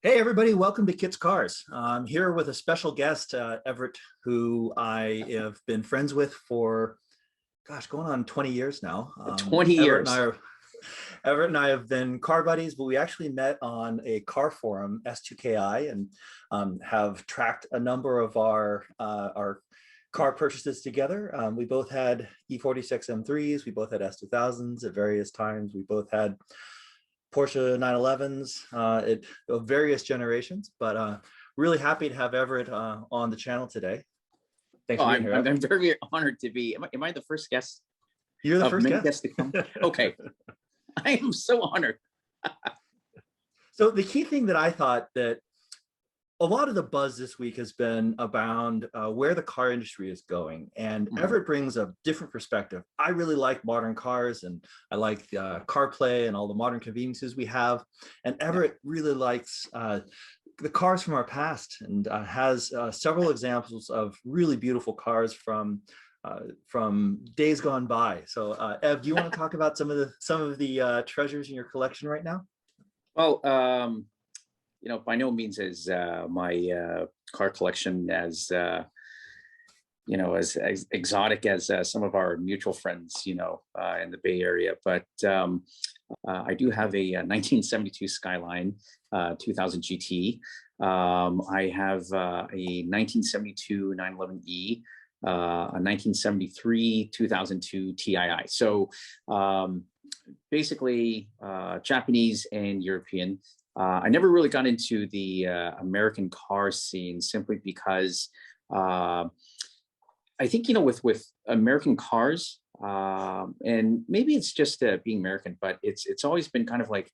Hey everybody, welcome to Kit's Cars. I'm here with a special guest, Everett, who I have been friends with for, gosh, going on 20 years now. 20 years. Everett and I have been car buddies, but we actually met on a car forum, S2KI, and have tracked a number of our car purchases together. We both had E46 M3s, we both had S2000s at various times. We both had Porsche 911s of various generations, but really happy to have Everett on the channel today. Thanks Oh, for being here. I'm very honored to be. Am I the first guest? You're the first many guest. guests to come? Okay, I am so honored. So the key thing that I thought that a lot of the buzz this week has been around where the car industry is going, and Everett brings a different perspective. I really like modern cars, and I like CarPlay and all the modern conveniences we have. And Everett really likes the cars from our past, and has several examples of really beautiful cars from days gone by. So, Ev, do you want to talk about some of the treasures in your collection right now? Well, by no means is my car collection as as exotic as some of our mutual friends, in the Bay Area. But I do have a 1972 Skyline 2000 GT. I have a 1972 911E, a 1973 2002 TII. So basically Japanese and European. I never really got into the American car scene simply because I think, with American cars, and maybe it's just being American, but it's always been kind of like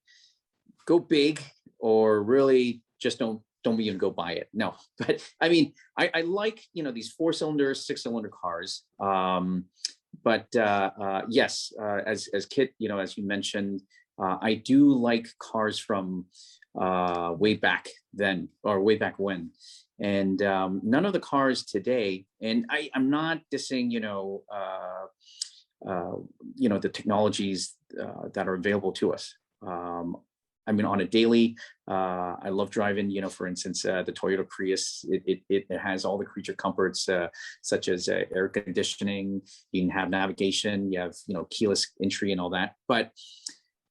go big or really just don't even go buy it. No, but I mean, I like, these 4-cylinder, 6-cylinder cars. But yes, as Kit, as you mentioned, I do like cars from way back then, or way back when. And none of the cars today, and I'm not dissing, the technologies that are available to us. I mean, on a daily, I love driving, for instance, the Toyota Prius. It has all the creature comforts, such as air conditioning. You can have navigation, you have, keyless entry and all that. But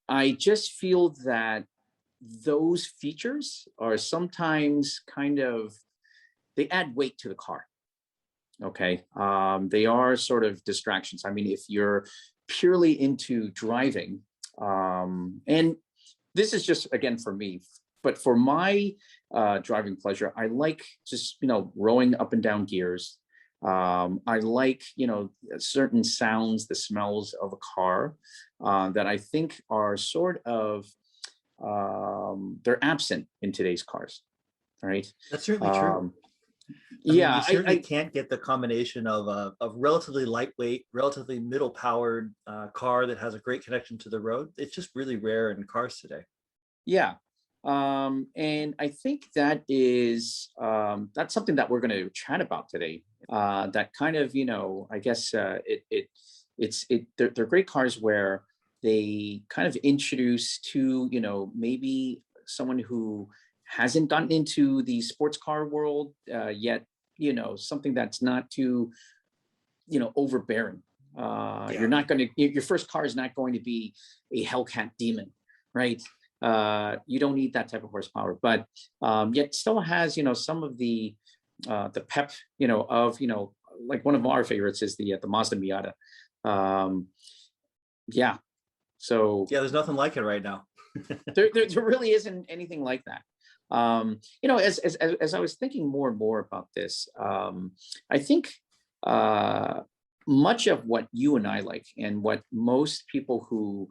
I just feel that those features are sometimes they add weight to the car. Okay. They are sort of distractions. I mean, if you're purely into driving, and this is just, again, for me, but for my driving pleasure, I like just, rowing up and down gears. I like, certain sounds, the smells of a car that I think are sort of, they're absent in today's cars, right? That's certainly true. I mean, Yeah, you certainly can't get the combination of a relatively lightweight, relatively middle-powered car that has a great connection to the road. It's just really rare in cars today. yeah. And I think that is that's something that we're going to chat about today. That kind of, I guess they're great cars where they kind of introduce to, maybe someone who hasn't gotten into the sports car world yet, something that's not too, overbearing. Yeah. You're not going to, your first car is not going to be a Hellcat Demon, right? You don't need that type of horsepower, but yet still has, some of the pep, of, like one of our favorites is the Mazda Miata. Yeah. So yeah, there's nothing like it right now. there really isn't anything like that. As I was thinking more and more about this, I think much of what you and I like, and what most people who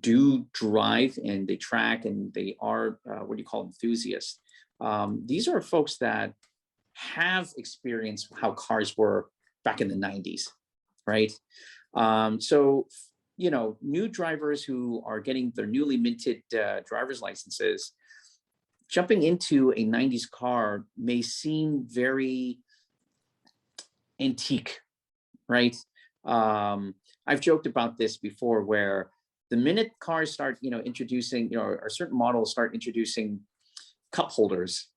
do drive and they track and they are what do you call enthusiasts, these are folks that have experienced how cars were back in the 90s, right? So new drivers who are getting their newly minted driver's licenses, jumping into a 90s car may seem very antique, right? I've joked about this before, where the minute cars start, introducing, or certain models start introducing cup holders,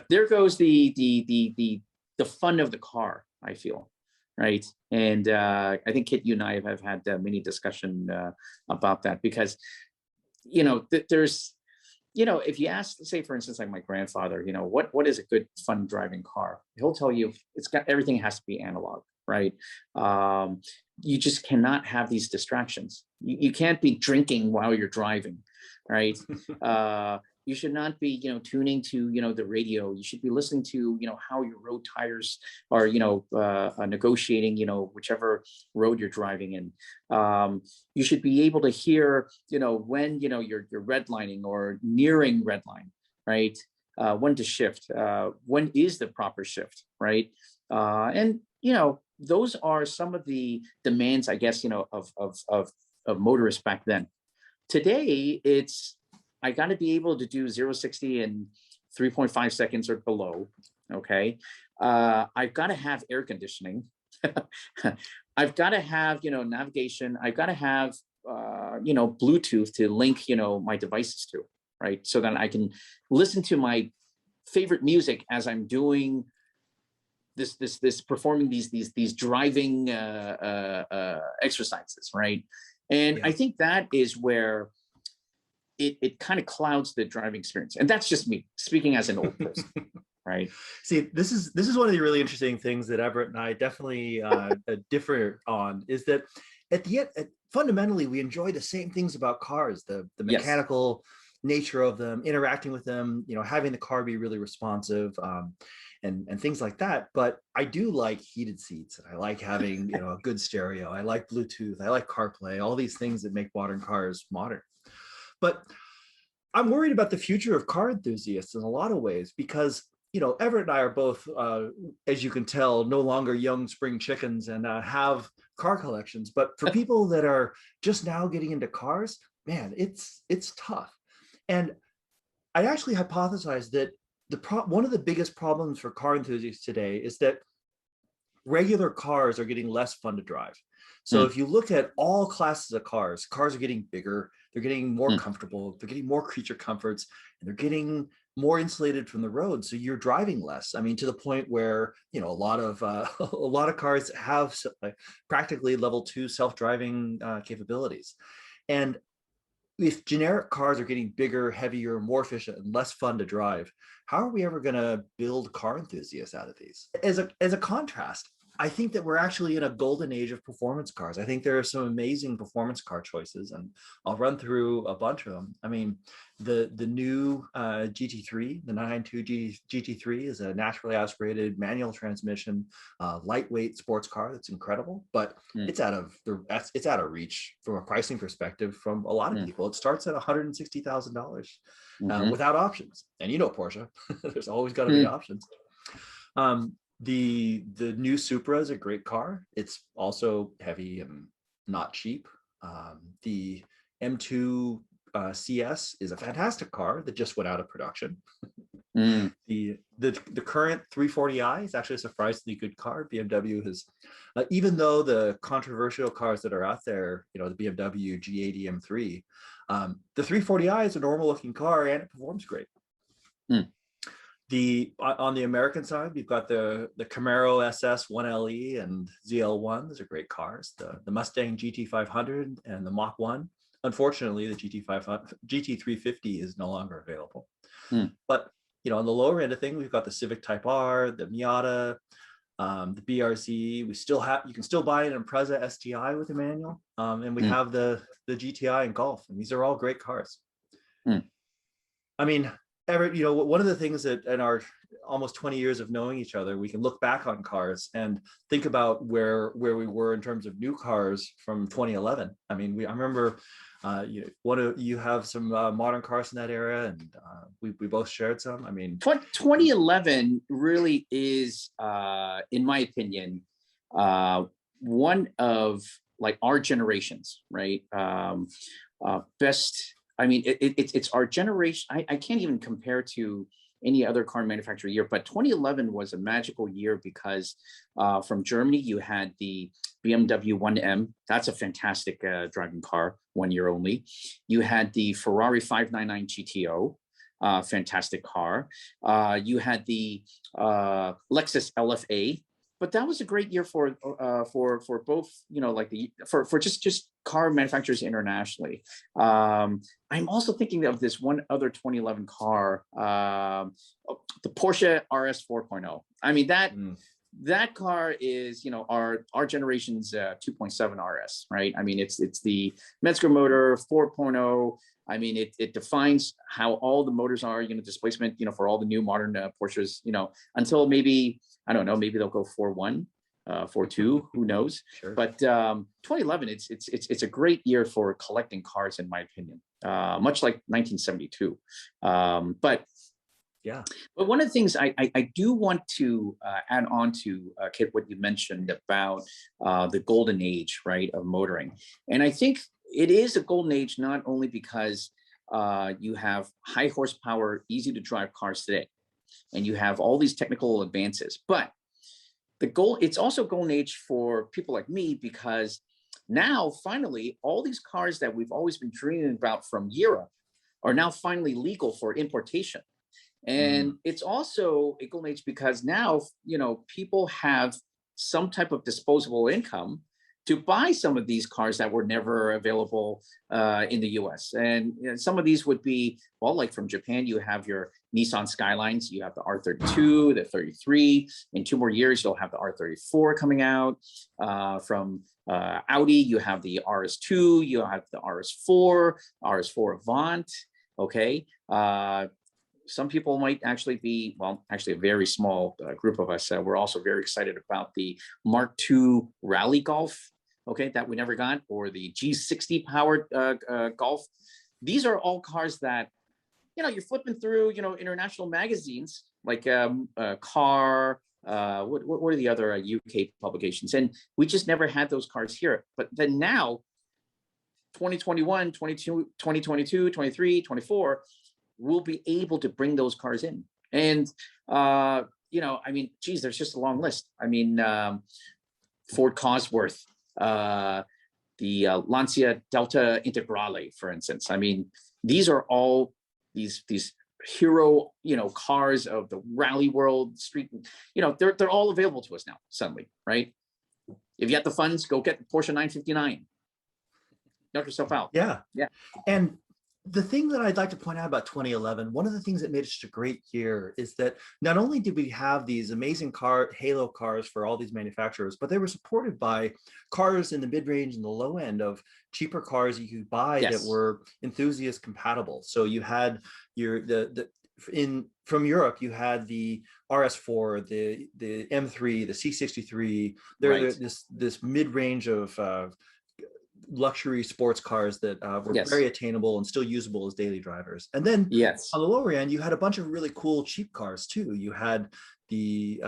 there goes the fun of the car, I feel, right? And I think Kit, you and I have had many discussion about that, because there's, if you ask, say for instance, like my grandfather, what is a good fun driving car, he'll tell you it's got, everything has to be analog, right? You just cannot have these distractions. You can't be drinking while you're driving, right? You should not be, tuning to, the radio. You should be listening to, how your road tires are, negotiating, whichever road you're driving in. You should be able to hear, when, you're redlining or nearing redline, right? When to shift, when is the proper shift, right? And, those are some of the demands, I guess, of motorists back then. Today, it's, I got to be able to do 0-60 in 3.5 seconds or below. Okay. I've got to have air conditioning. I've got to have, navigation. I've got to have, Bluetooth to link, my devices to, right? So that I can listen to my favorite music as I'm doing this performing these driving exercises, right? And yeah. I think that is where it kind of clouds the driving experience. And that's just me speaking as an old person, right? See, this is one of the really interesting things that Everett and I definitely differ on, is that at the end, fundamentally, we enjoy the same things about cars, the mechanical nature of them, interacting with them, having the car be really responsive, and things like that. But I do like heated seats, and I like having, a good stereo. I like Bluetooth. I like CarPlay, all these things that make modern cars modern. But I'm worried about the future of car enthusiasts in a lot of ways, because, Everett and I are both, as you can tell, no longer young spring chickens and have car collections. But for people that are just now getting into cars, man, it's tough. And I actually hypothesized that one of the biggest problems for car enthusiasts today is that regular cars are getting less fun to drive. So if you look at all classes of cars are getting bigger, they're getting more comfortable, they're getting more creature comforts, and they're getting more insulated from the road. So you're driving less. I mean, to the point where, a lot of cars have practically level 2 self-driving capabilities. And if generic cars are getting bigger, heavier, more efficient, and less fun to drive, how are we ever going to build car enthusiasts out of these? As a contrast, I think that we're actually in a golden age of performance cars. I think there are some amazing performance car choices, and I'll run through a bunch of them. I mean, the new GT3, the 992 GT3 is a naturally aspirated manual transmission, lightweight sports car that's incredible, but it's out of reach from a pricing perspective from a lot of people. It starts at $160,000 without options, and Porsche, there's always got to be options. The new Supra is a great car. It's also heavy and not cheap. The M2 CS is a fantastic car that just went out of production. The current 340i is actually a surprisingly good car. BMW has, even though the controversial cars that are out there, the BMW G80 M3, the 340i is a normal looking car and it performs great. On the American side, we've got the Camaro SS 1LE and ZL1. Those are great cars. The Mustang GT500 and the Mach 1. Unfortunately, the GT350 is no longer available. But on the lower end of things, we've got the Civic Type R, the Miata, the BRZ. You can still buy an Impreza STI with a manual, and we have the GTI and Golf, and these are all great cars. I mean, Everett, one of the things that in our almost 20 years of knowing each other, we can look back on cars and think about where we were in terms of new cars from 2011. I mean, I remember you have some modern cars in that era, and we both shared some. I mean, 2011 really is, in my opinion, one of like our generations, right? Best. I mean, it's our generation. I can't even compare to any other car manufacturer year, but 2011 was a magical year because from Germany, you had the BMW 1M. That's a fantastic driving car, 1 year only. You had the Ferrari 599 GTO, fantastic car. You had the Lexus LFA, but that was a great year for both, you know, like for just car manufacturers internationally. I'm also thinking of this one other 2011 car, the Porsche RS 4.0. I mean, that car is, you know, our generation's 2.7 RS, right? I mean, it's the Metzger motor 4.0. I mean, it defines how all the motors are, you know, displacement, you know, for all the new modern Porsches, you know, until maybe, I don't know, maybe they'll go 4.1, 4.2, who knows? Sure. But 2011, it's a great year for collecting cars, in my opinion, much like 1972. But yeah. But one of the things I do want to add on to, Kit, what you mentioned about the golden age, right, of motoring. And I think it is a golden age not only because you have high horsepower, easy to drive cars today, and you have all these technical advances, but it's also golden age for people like me, because now finally all these cars that we've always been dreaming about from Europe are now finally legal for importation. And it's also a golden age because now, you know, people have some type of disposable income to buy some of these cars that were never available in the US. And you know, some of these would be, well, like from Japan, you have your Nissan Skylines, you have the R32, the 33. In 2 more years, you'll have the R34 coming out. From Audi, you have the RS2, you have the RS4, RS4 Avant, okay? Some people might actually be, well, actually a very small group of us. We're also very excited about the Mark II Rally Golf, okay, that we never got, or the G60 powered Golf. These are all cars that, you know, you're flipping through, you know, international magazines like Car, what are the other UK publications? And we just never had those cars here. But then now, 2021, 2022, 23, 24, we'll be able to bring those cars in. And, you know, I mean, geez, there's just a long list. I mean, Ford Cosworth, the Lancia Delta Integrale, for instance. I mean, these are all these hero, you know, cars of the rally world, street, you know, they're all available to us now, suddenly, right? If you have the funds, go get the Porsche 959. Knock yourself out. Yeah. Yeah. And the thing that I'd like to point out about 2011, one of the things that made it such a great year is that not only did we have these amazing halo cars for all these manufacturers, but they were supported by cars in the mid-range and the low end of cheaper cars you could buy that were enthusiast compatible. So you had from Europe, you had the RS4, the M3, the C63. This mid-range of luxury sports cars that were very attainable and still usable as daily drivers. And then on the lower end, you had a bunch of really cool cheap cars too. You had the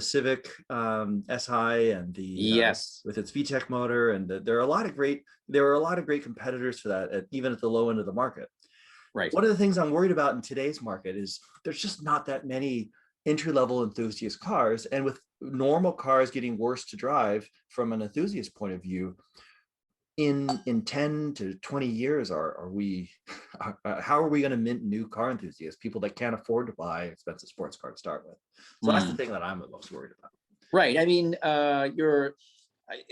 Civic SI and the with its VTEC motor, and there were a lot of great competitors for that, even at the low end of the market. Right. One of the things I'm worried about in today's market is there's just not that many entry-level enthusiast cars, and with normal cars getting worse to drive from an enthusiast point of view, in 10 to 20 years, how are we going to mint new car enthusiasts, people that can't afford to buy expensive sports car to start with? So that's the thing that I'm the most worried about. Right. I mean,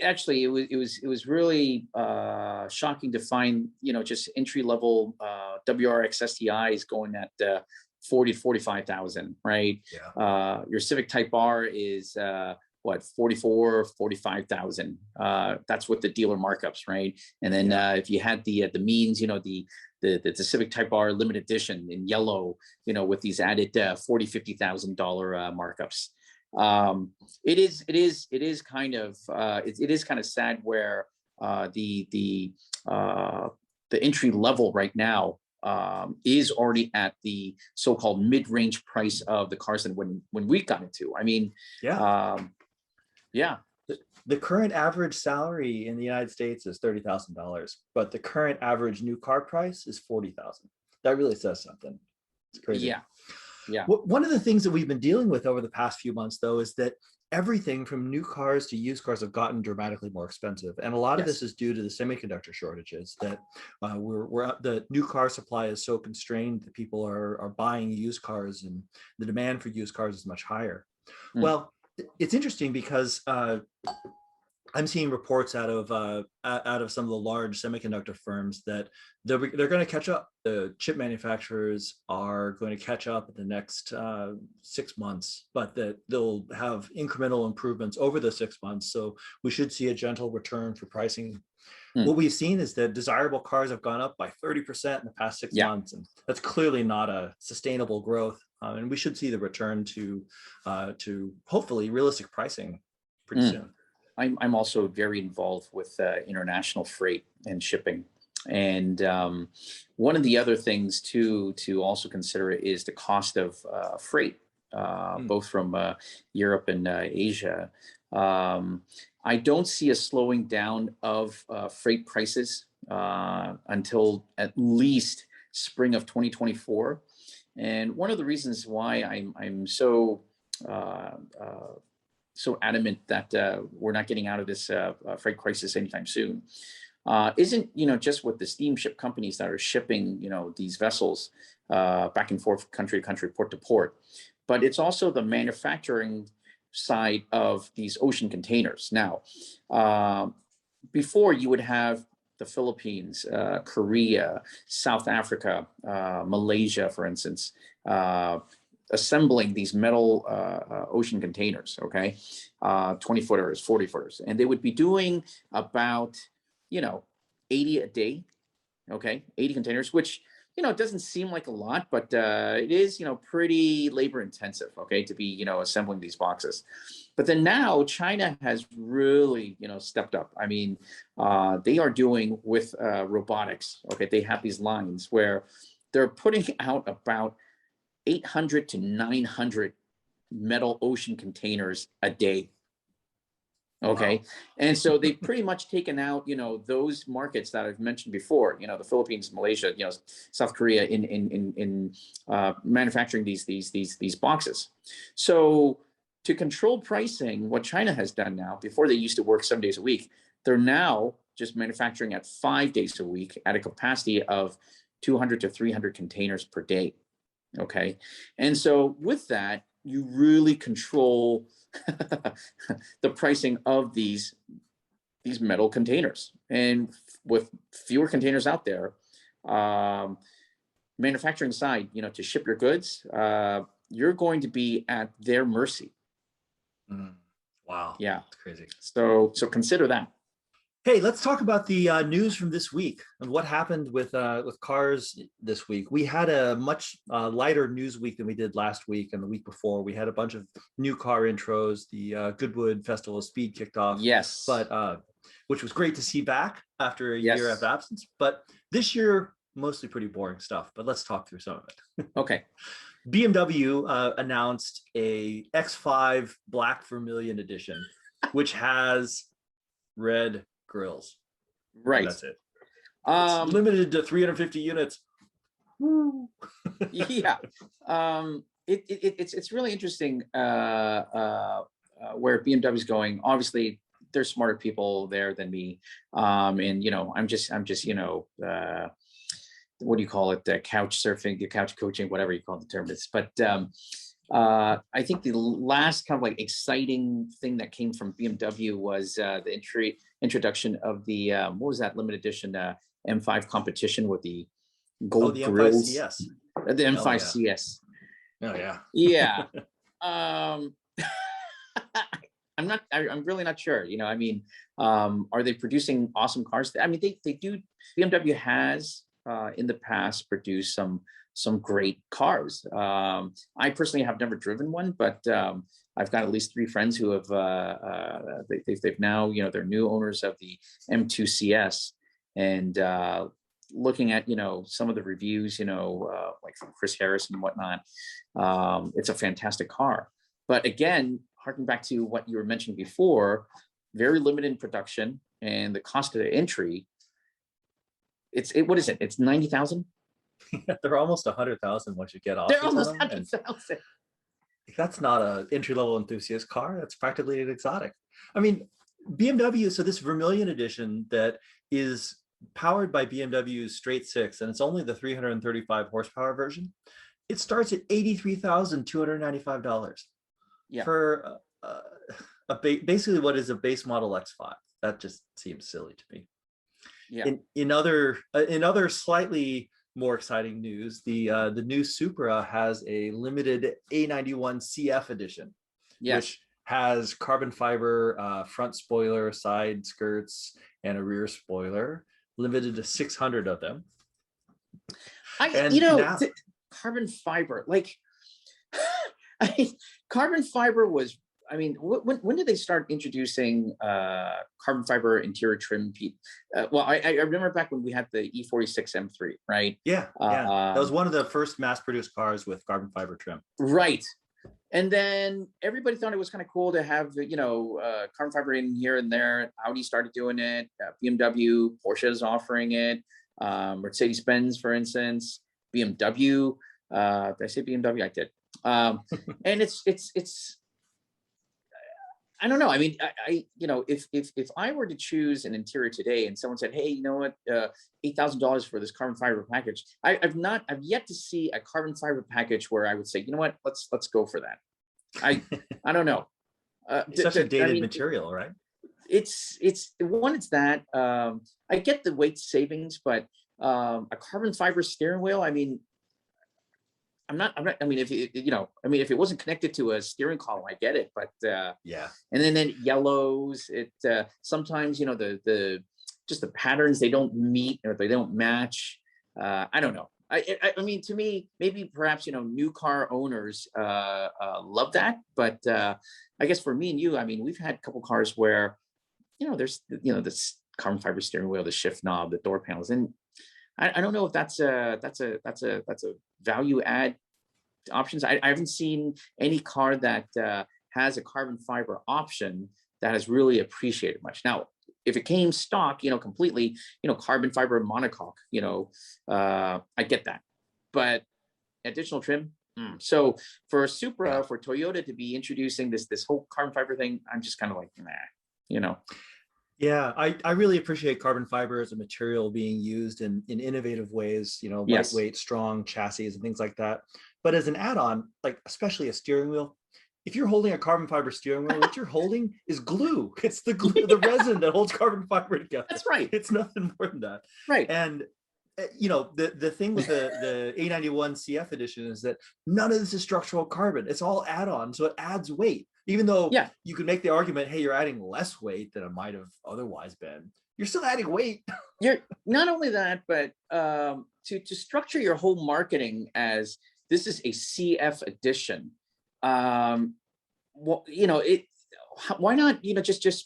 actually, it was really shocking to find, you know, just entry level WRX STIs going at 40 to 45,000, right? Yeah. Your Civic Type R is what, 44, 45,000. That's what the dealer markups, right? And then if you had the means, you know, the Civic Type R limited edition in yellow, you know, with these added $40,000, $50,000 markups. It is kind of sad where the entry level right now is already at the so-called mid-range price of the cars than when we got into. I mean, the current average salary in the United States is $30,000, but the current average new car price is $40,000. That really says something. It's crazy. Yeah. One of the things that we've been dealing with over the past few months, though, is that everything from new cars to used cars have gotten dramatically more expensive. And a lot of this Yes. is due to the semiconductor shortages that the new car supply is so constrained that people are buying used cars, and the demand for used cars is much higher. Mm. Well, it's interesting because I'm seeing reports out of some of the large semiconductor firms that they're going to catch up. The chip manufacturers are going to catch up in the next 6 months, but that they'll have incremental improvements over the 6 months. So we should see a gentle return for pricing. Mm. What we've seen is that desirable cars have gone up by 30% in the past 6 Yeah. months, and that's clearly not a sustainable growth. And we should see the return to hopefully realistic pricing pretty soon. I'm also very involved with international freight and shipping. And one of the other things to also consider is the cost of freight, both from Europe and Asia. I don't see a slowing down of freight prices until at least spring of 2024. And one of the reasons why I'm so adamant that we're not getting out of this freight crisis anytime soon isn't, just with the steamship companies that are shipping, these vessels back and forth, country to country, port to port, but it's also the manufacturing side of these ocean containers. Now, before you would have the Philippines, Korea, South Africa, Malaysia, for instance, assembling these metal ocean containers, okay, 20 footers, 40 footers, and they would be doing about 80 a day, okay, 80 containers, which it doesn't seem like a lot, but it is pretty labor intensive, okay, to be assembling these boxes. But then now China has really stepped up. I mean, they are doing with robotics, okay, they have these lines where they're putting out about 800 to 900 metal ocean containers a day. Okay. Wow. And so they've pretty much taken out, those markets that I've mentioned before, the Philippines, Malaysia, South Korea in manufacturing these boxes. So to control pricing, what China has done now, before they used to work 7 days a week, they're now just manufacturing at 5 days a week at a capacity of 200 to 300 containers per day. Okay. And so with that, you really control the pricing of these metal containers. And with fewer containers out there, manufacturing side, to ship your goods, you're going to be at their mercy. Wow. Yeah. That's crazy. So consider that. Hey, let's talk about the news from this week and what happened with cars this week. We had a much lighter news week than we did last week and the week before. We had a bunch of new car intros. The Goodwood Festival of Speed kicked off. Yes. But which was great to see back after a year of absence. But this year, mostly pretty boring stuff. But let's talk through some of it. Okay. BMW announced a X5 Black Vermillion edition, which has red grills. Right. And that's it. It's limited to 350 units. Yeah. It's really interesting where BMW is going. Obviously, there's smarter people there than me. And I'm just what do you call it? Couch surfing, couch coaching, whatever you call the term is. But I think the last kind of like exciting thing that came from BMW was the introduction of the what was that limited edition M5 competition with the gold the grills. M5 CS. The M5 CS. Oh yeah. Yeah. I'm really not sure. I mean, are they producing awesome cars? I mean, they do. BMW has in the past produced some great cars. I personally have never driven one, but I've got at least 3 friends who have they've now they're new owners of the M2 CS, and looking at some of the reviews like from Chris Harris and whatnot, it's a fantastic car. But again, harking back to what you were mentioning before, very limited in production, and the cost of the entry, what is it? It's 90,000. They're almost 100,000 once you get They're options on almost them. And 100,000. if that's not a entry-level enthusiast car, that's practically an exotic. I mean, BMW, so this Vermillion edition that is powered by BMW's straight six, and it's only the 335 horsepower version, it starts at $83,295 Yeah. for basically what is a base model X5. That just seems silly to me. Yeah. In other slightly more exciting news, the new Supra has a limited A91 CF edition, Yes. which has carbon fiber front spoiler, side skirts, and a rear spoiler, limited to 600 of them. Carbon fiber, like, carbon fiber was, when did they start introducing carbon fiber interior trim? Well, I remember back when we had the E46 M3, right? Yeah. That was one of the first mass-produced cars with carbon fiber trim. Right. And then everybody thought it was kind of cool to have, carbon fiber in here and there. Audi started doing it. BMW, Porsche is offering it. Mercedes-Benz, for instance, BMW. Did I say BMW? I did. And it's. I don't know. I mean, if I were to choose an interior today, and someone said, "Hey, you know what? $8,000 for this carbon fiber package," I've yet to see a carbon fiber package where I would say, "You know what? Let's go for that." I don't know. It's such a dated material, right? It's that. I get the weight savings, but a carbon fiber steering wheel. I mean, I'm not. If it wasn't connected to a steering column, I get it. But yeah. And then it yellows. It sometimes the patterns, they don't meet or they don't match. I don't know. I mean, to me, maybe perhaps new car owners love that, but I guess for me and you, I mean, we've had a couple cars where there's this carbon fiber steering wheel, the shift knob, the door panels, and I don't know if that's a value add options. I haven't seen any car that has a carbon fiber option that has really appreciated much. Now, if it came stock, completely, carbon fiber monocoque, I get that, but additional trim. So for Supra, for Toyota to be introducing this whole carbon fiber thing, I'm just kind of like, nah. Yeah, I really appreciate carbon fiber as a material being used in innovative ways, Yes. lightweight, strong chassis and things like that. But as an add-on, like especially a steering wheel, if you're holding a carbon fiber steering wheel, what you're holding is glue. It's the glue, the resin that holds carbon fiber together. That's right. It's nothing more than that. Right. And the thing with the A91 CF edition is that none of this is structural carbon. It's all add-on, so it adds weight. Even though you could make the argument, hey, you're adding less weight than it might have otherwise been, you're still adding weight. You're not only that, but to structure your whole marketing as this is a CF edition. Why not? Here's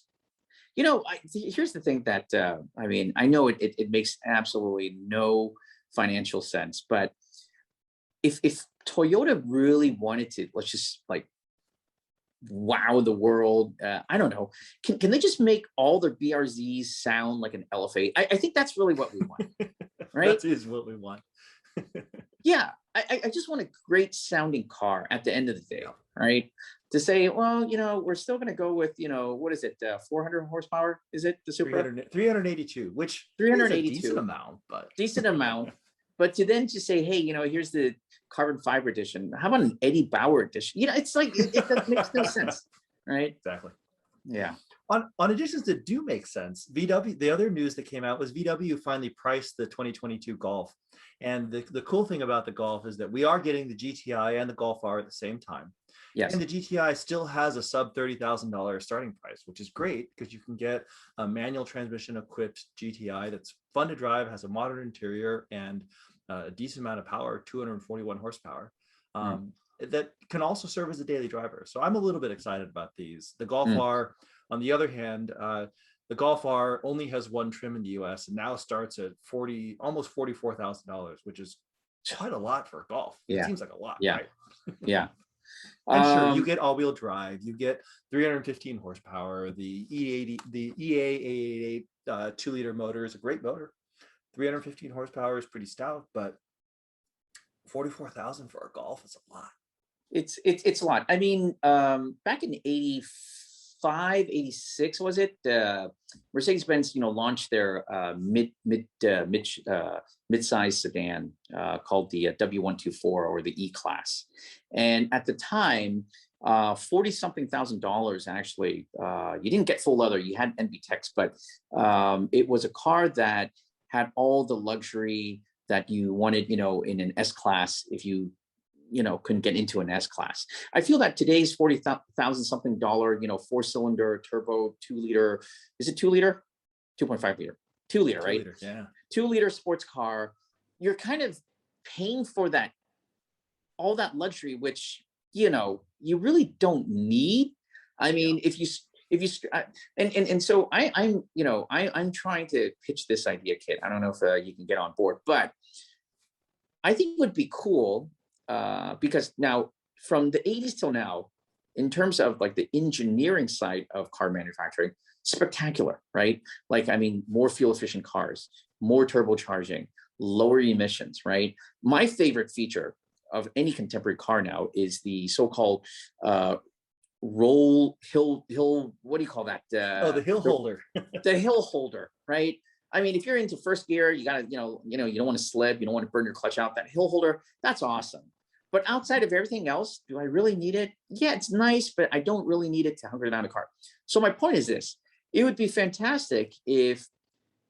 the thing that I know it makes absolutely no financial sense, but if Toyota really wanted to, let's just like wow the world, I don't know, can they just make all their BRZs sound like an Elevate? I think that's really what we want. Right? That is what we want. Yeah, I just want a great sounding car at the end of the day, right? To say, well, we're still going to go with, what is it, 400 horsepower? Is it the Supra? 382, which 382, is a decent amount, but decent amount. But to then just say, hey, here's the carbon fiber edition. How about an Eddie Bauer edition? It's like it makes no sense, right? Exactly. Yeah. On editions that do make sense, VW, the other news that came out was VW finally priced the 2022 Golf. And the cool thing about the Golf is that we are getting the GTI and the Golf R at the same time. Yes. And the GTI still has a sub $30,000 starting price, which is great because you can get a manual transmission equipped GTI that's fun to drive, has a modern interior and a decent amount of power, 241 horsepower. That can also serve as a daily driver. So I'm a little bit excited about these. The Golf R, on the other hand, the Golf R only has one trim in the US and now starts at almost $44,000, which is quite a lot for a Golf. Yeah. It seems like a lot, yeah. right? Yeah. And sure, you get all-wheel drive, you get 315 horsepower, the EA888 2-liter motor is a great motor. 315 horsepower is pretty stout, but 44,000 for a Golf is a lot. It's a lot. I mean, back in 85, 86, was it? Mercedes-Benz, launched their mid-size sedan called the W124 or the E-Class. And at the time, 40 something $1,000 actually, you didn't get full leather, you had NBTEX, but it was a car that had all the luxury that you wanted, in an S-Class if you couldn't get into an S-Class. I feel that today's 40,000 something dollar, 4-cylinder turbo 2-liter, is it 2-liter? 2.5 liter, 2-liter, right? 2 liter, yeah. 2-liter sports car, you're kind of paying for that, all that luxury, which, you really don't need. I mean, so I'm trying to pitch this idea, Kit. I don't know if you can get on board, but I think it would be cool because now from the 80s till now, in terms of like the engineering side of car manufacturing, spectacular, right? Like, I mean, more fuel efficient cars, more turbocharging, lower emissions, right? My favorite feature of any contemporary car now is the so-called roll hill, what do you call that? The hill holder. The hill holder, right? I mean, if you're into first gear, you gotta, you don't want to slip, you don't want to burn your clutch out. That hill holder, that's awesome. But outside of everything else, do I really need it? Yeah, it's nice, but I don't really need it to hunker down a car. So my point is this: it would be fantastic if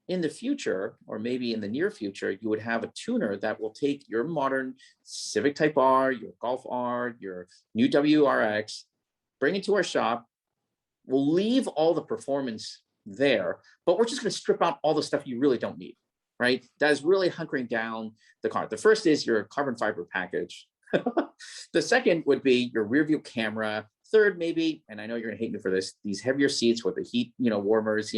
in the future, or maybe in the near future, you would have a tuner that will take your modern Civic Type R, your Golf R, your new WRX, bring it to our shop. We'll leave all the performance there, but we're just going to strip out all the stuff you really don't need, right? That is really hunkering down the car. The first is your carbon fiber package. The second would be your rear view camera. Third, maybe, and I know you're going to hate me for this, these heavier seats with the heat, warmers,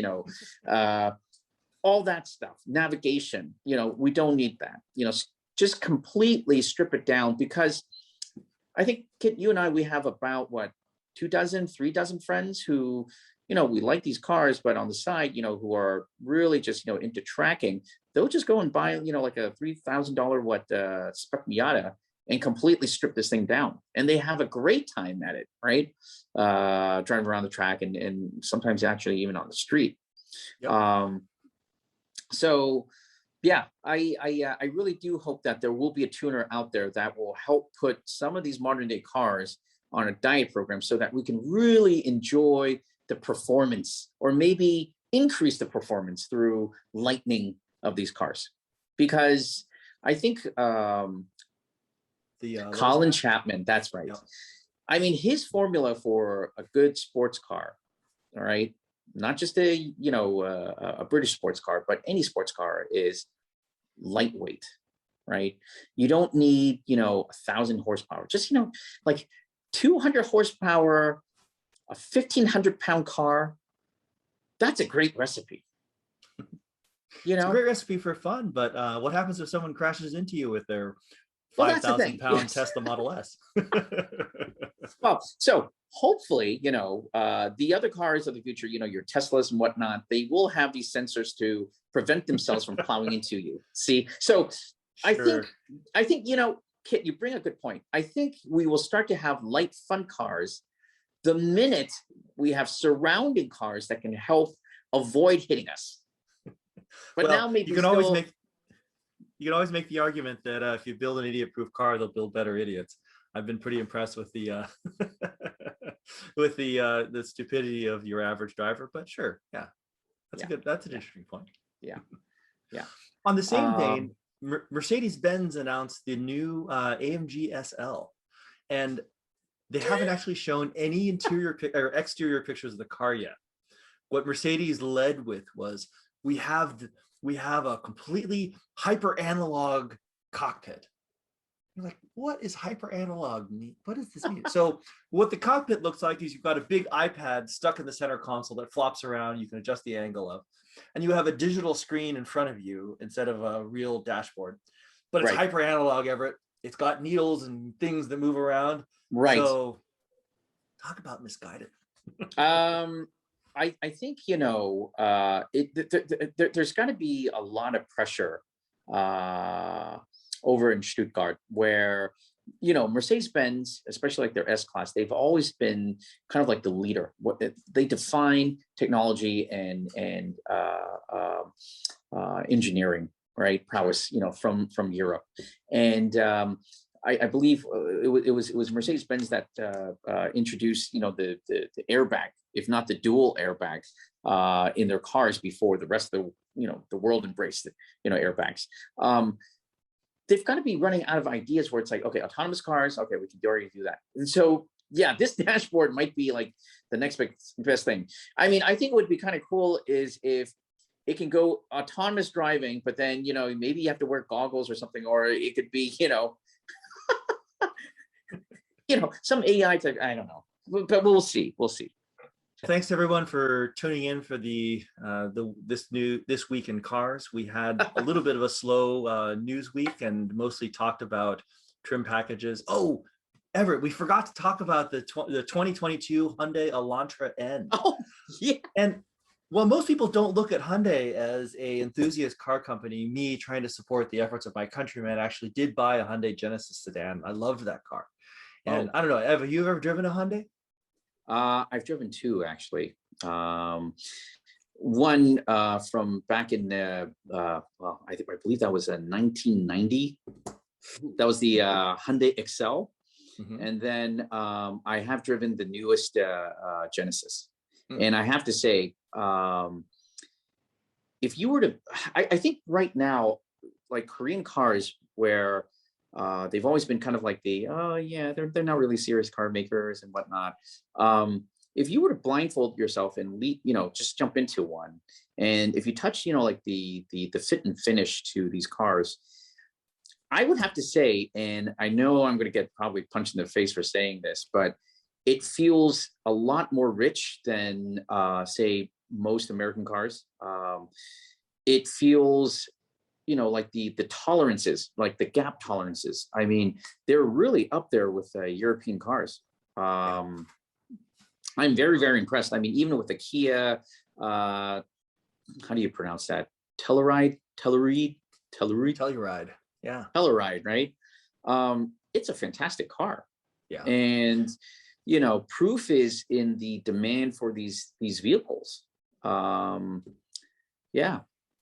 all that stuff. Navigation, we don't need that. Just completely strip it down, because I think, Kit, you and I, we have about 2 dozen, 3 dozen friends who, we like these cars, but on the side, who are really just, into tracking. They'll just go and buy, like a $3,000 spec Miata and completely strip this thing down. And they have a great time at it, right? Driving around the track and sometimes actually even on the street. Yep. So yeah, I really do hope that there will be a tuner out there that will help put some of these modern day cars on a diet program so that we can really enjoy the performance, or maybe increase the performance through lightening of these cars. Because I think Colin Chapman, that's right. Yep. I mean, his formula for a good sports car, all right, not just a British sports car, but any sports car, is lightweight, right? You don't need 1,000 horsepower. Just like 200 horsepower, a 1,500-pound car. That's a great recipe. It's a great recipe for fun, but what happens if someone crashes into you with their 5,000-pound Tesla Model S? Well, so hopefully, the other cars of the future, your Teslas and whatnot, they will have these sensors to prevent themselves from plowing into you. See, so sure. I think, Kit, you bring a good point. I think we will start to have light, fun cars the minute we have surrounding cars that can help avoid hitting us. But now maybe you can always make the argument that if you build an idiot-proof car, they'll build better idiots. I've been pretty impressed with the with the stupidity of your average driver. But sure, yeah, that's an interesting point. Yeah. On the same vein, Mercedes-Benz announced the new AMG SL, and they haven't actually shown any interior or exterior pictures of the car yet. What Mercedes led with was, we have a completely hyper analog cockpit. You're like, what is hyper analog mean? What does this mean? So what the cockpit looks like is you've got a big iPad stuck in the center console that flops around. You can adjust the angle of, and you have a digital screen in front of you instead of a real dashboard. But it's hyper analog, Everett. It's got needles and things that move around. Right. So talk about misguided. I think, there's got to be a lot of pressure over in Stuttgart, where, you know, Mercedes-Benz, especially like their S-Class, they've always been kind of like the leader. What they define technology and engineering, right, prowess, you know, from Europe. And I believe it was Mercedes-Benz that introduced, you know, the airbag, if not the dual airbags, in their cars before the rest of the, you know, the world embraced it, you know, airbags. They've got to be running out of ideas where it's like, okay, autonomous cars, okay, we can already do that. And so, yeah, this dashboard might be like the next best thing. I mean, I think what would be kind of cool is if it can go autonomous driving, but then, you know, maybe you have to wear goggles or something, or it could be, you know, some AI type, I don't know, but we'll see. We'll see. Thanks everyone for tuning in for this week in cars. We had a little bit of a slow news week and mostly talked about trim packages. Oh, Everett, we forgot to talk about the 2022 Hyundai Elantra N. Oh, yeah. And while most people don't look at Hyundai as a enthusiast car company, me trying to support the efforts of my countrymen actually did buy a Hyundai Genesis sedan. I loved that car. And I don't know, have you ever driven a Hyundai? I've driven two, actually. One from back in well, I believe that was a 1990. That was the Hyundai Excel. Mm-hmm. And then I have driven the newest Genesis. Mm-hmm. And I have to say, if you were to, I think right now, like Korean cars, where they've always been kind of like the, oh yeah, they're not really serious car makers and whatnot. If you were to blindfold yourself and just jump into one, and if you touch, like the fit and finish to these cars, I would have to say, and I know I'm going to get probably punched in the face for saying this, but it feels a lot more rich than say most American cars. It feels, like the tolerances, like the gap tolerances. I mean, they're really up there with European cars. I'm very, very impressed. I mean, even with the Kia, how do you pronounce that? Telluride. Yeah. Telluride, right? It's a fantastic car. Yeah. And, proof is in the demand for these vehicles. Yeah.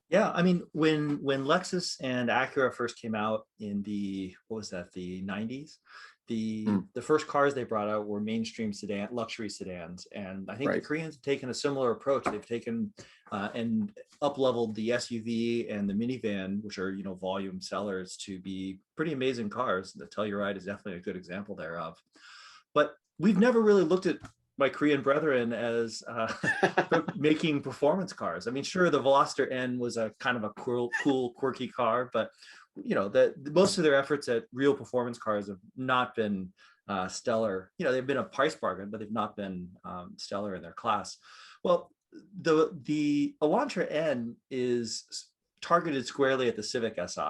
Yeah, I mean, when Lexus and Acura first came out in the 90s, the first cars they brought out were mainstream luxury sedans, and I think the Koreans have taken a similar approach. They've taken and up-leveled the SUV and the minivan, which are volume sellers, to be pretty amazing cars. The Telluride is definitely a good example thereof. But we've never really looked at my Korean brethren as making performance cars. I mean, sure, the Veloster N was a kind of a cool, quirky car, but most of their efforts at real performance cars have not been stellar. They've been a price bargain, but they've not been stellar in their class. Well, the Elantra N is targeted squarely at the Civic Si.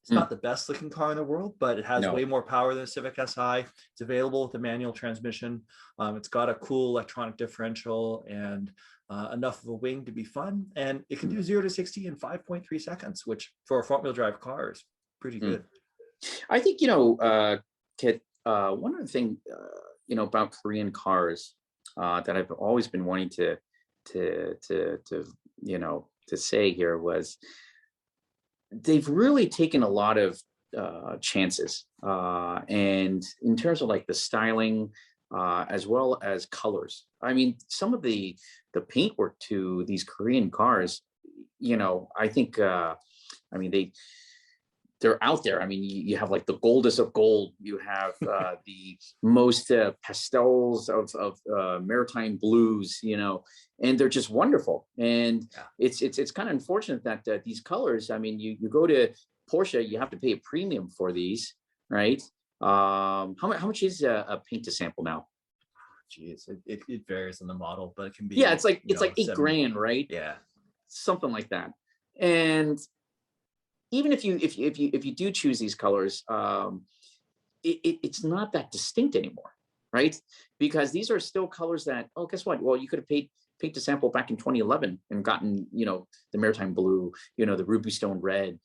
It's not the best looking car in the world, but it has way more power than a Civic Si. It's available with a manual transmission. It's got a cool electronic differential and enough of a wing to be fun. And it can do 0 to 60 in 5.3 seconds, which for a front wheel drive car is pretty good. I think, Kit, one other thing, about Korean cars that I've always been wanting to say here was, they've really taken a lot of chances, and in terms of like the styling, as well as colors. I mean, some of the paintwork to these Korean cars, I think, they're out there. I mean, you have like the goldest of gold. You have the most pastels of maritime blues, and they're just wonderful. And it's kind of unfortunate that these colors, I mean, you go to Porsche, you have to pay a premium for these, right? How much is a paint to sample now? Geez, it varies in the model, but it can be. Yeah, it's like $8,000, right? Yeah, something like that. And even if you do choose these colors, it's not that distinct anymore, right? Because these are still colors that, guess what? Well, you could have paid to sample back in 2011 and gotten, the maritime blue, the ruby stone red,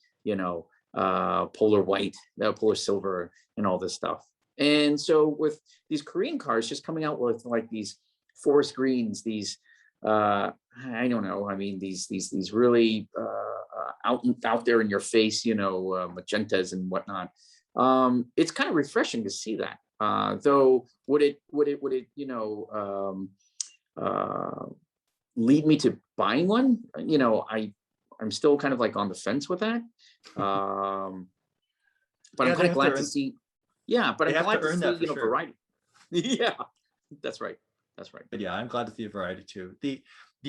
polar white, polar silver, and all this stuff. And so with these Korean cars just coming out with like these forest greens, these I don't know, I mean these really out there in your face, magentas and whatnot. It's kind of refreshing to see that. Though would it lead me to buying one? I'm still kind of like on the fence with that. But Yeah, I'm kind of glad to see. Yeah, but I'm have to glad to earn that see, for sure. variety. Yeah, that's right. That's right. But yeah, I'm glad to see a variety too. The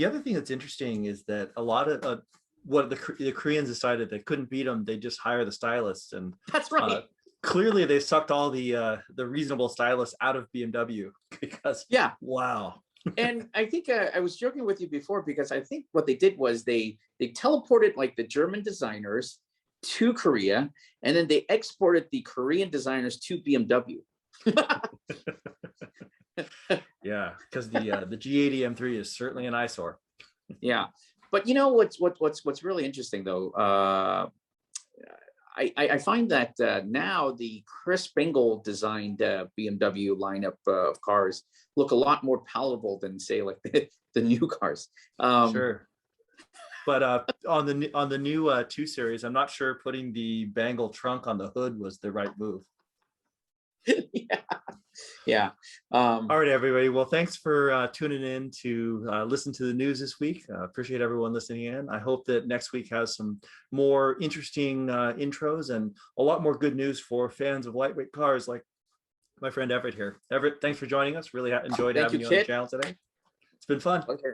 other thing that's interesting is that a lot of what the Koreans decided they couldn't beat them, they just hire the stylists, and That's right. clearly they sucked all the reasonable stylists out of BMW because Yeah. wow. And I think I was joking with you before, because I think what they did was they teleported like the German designers to Korea, and then they exported the Korean designers to BMW. Yeah, because the G80 M3 is certainly an eyesore. Yeah, but what's really interesting though, I find that now the Chris Spangle designed BMW lineup of cars look a lot more palatable than, say, like the new cars. Sure. But on the new 2 Series, I'm not sure putting the Bangle trunk on the hood was the right move. Yeah. All right, everybody. Well, thanks for tuning in to listen to the news this week. Appreciate everyone listening in. I hope that next week has some more interesting intros and a lot more good news for fans of lightweight cars like my friend Everett here. Everett, thanks for joining us. Really enjoyed having you on the channel today. It's been fun. Okay.